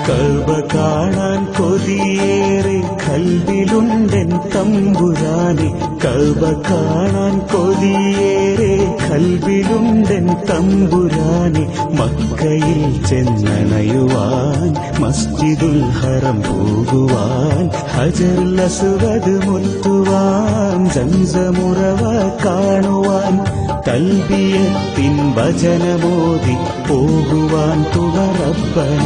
കഅബ കാണാൻ കൊതിയേറെ കൽവിലുണ്ടെൻ തമ്പുരാനെ. കഅബ കാണാൻ കൊതിയേറെ കൽവിലുണ്ടെൻ തമ്പുരാനെ. മക്കയിൽ ചെന്നണയുവാൻ, മസ്ജിദുൽ ഹറം പോകുവാൻ, ഹജറുൽ അസ്വദ് മുത്തുവാൻ, സംസമുറവ കാണുവാൻ, തൽബിയത്തിൻ വചനമോദി പോകുവാൻ തുണ റബ്ബന.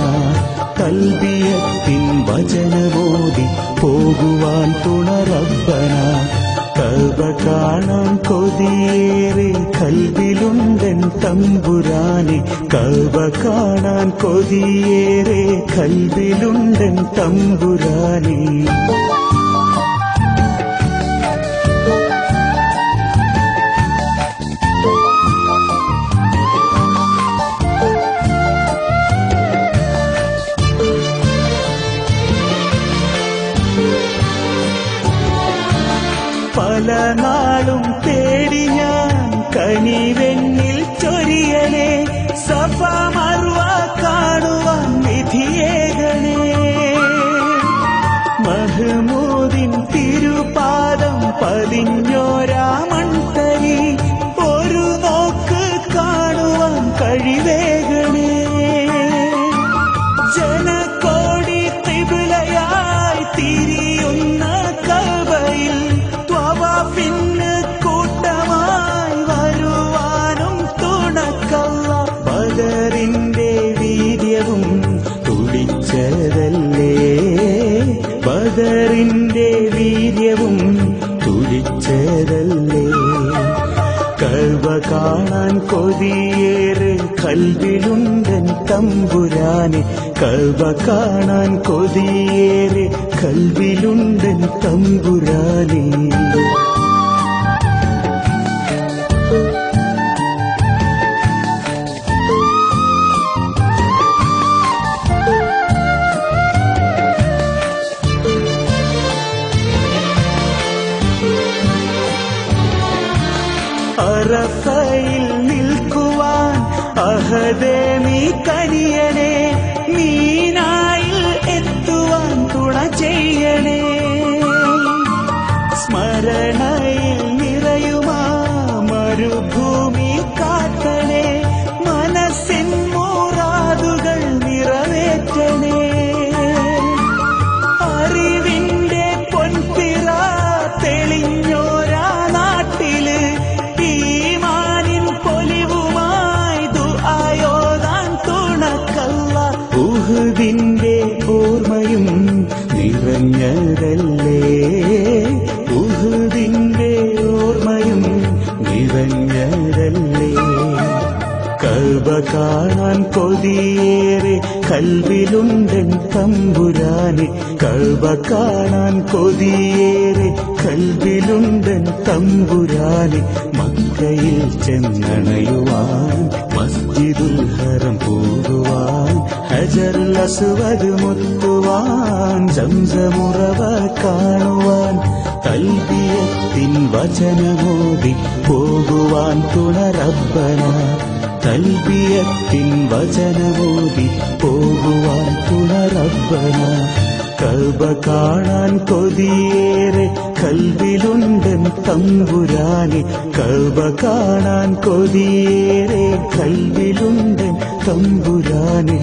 തൽബിയത്തിൻ വചനമോദി പോകുവാൻ തുണ റബ്ബന. കഅബ കാണാൻ കൊതിയേറെ കൽവിലുണ്ടെൻ തമ്പുരാനെ. കഅബ കാണാൻ കൊതിയേറെ കൽവിലുണ്ടെൻ തമ്പുരാനെ. പല നാളും തേടി ഞാൻ കനിവെന്നിൽ ചൊരിയണേ. സഫ മർവ കാണുവാൻ വിധിയേകണേ. മഹ്മൂദിൻ തിരുപാദം പതിഞ്ഞോരാ മൺതരി ഒരു നോക്ക് കാണുവാൻ കഴിവേകണേ. ജനകോടി ഖിബ്ലയായി തിരിയുന്ന കഅബയിൽ ത്വവാഫിന് കൂട്ടമായി വരുവാനും തുണക്കല്ല. ബദറിന്റെ വീര്യവും തുടിച്ചതല്ലേ, ബദറിന്റെ വീര്യവും തുടിച്ചതല്ലേ. കഅബ കാണാൻ കൊതിയേറെ കൽവിലുണ്ടെൻ തമ്പുരാനെ. കഅബ കാണാൻ കൊതിയേറെ കൽവിലുണ്ടെൻ തമ്പുരാനെ. അറഫയിൽ നിൽക്കുവാൻ അഹദേ നീ കനിയണേ. മീനായിൽ എത്തുവാൻ തുണ ചെയ്യണേ. സ്മരണയിൽ നിറയുമാ മരുഭൂമി കാട്ടണേ. മനസ്സിൻ മുറാദുകൾ നിറവേറ്റണേ. അറിവിന്റെ പൊൻപിറ തെളിഞ്ഞോരാ നാട്ടില് ഈമാനിൻ പൊലിവുമായി ദുആയോദാൻ തുണക്കല്ല. ഉഹുദിന്റെ ഓർമ്മയും നിറഞ്ഞതല്ലേ, ഉഹുദിന്റെ ഓർമ്മയും നിറഞ്ഞതല്ലേ. കഅബ കാണാൻ കൊതിയേറെ കൽവിലുണ്ടെൻ തമ്പുരാനെ. കഅബ കാണാൻ കൊതിയേറെ കൽവിലുണ്ടെൻ തമ്പുരാനെ. മക്കയിൽ ചെന്നണയുവാൻ, മസ്ജിദുൽ ഹറം പോകുവാൻ, ഹജറുൽ അസ്വദ് മുത്തുവാൻ, സംസമുറവ കാണുവാൻ, തൽബിയത്തിൻ വചനമോദി പോകുവാൻ തുണ റബ്ബന. തൽബിയത്തിൻ വചനമോദി പോകുവാൻ തുണ റബ്ബന. കഅബ കാണാൻ കൊതിയേറെ കൽവിലുണ്ടെൻ തമ്പുരാനെ. കഅബ കാണാൻ കൊതിയേറെ കൽവിലുണ്ടെൻ തമ്പുരാനെ.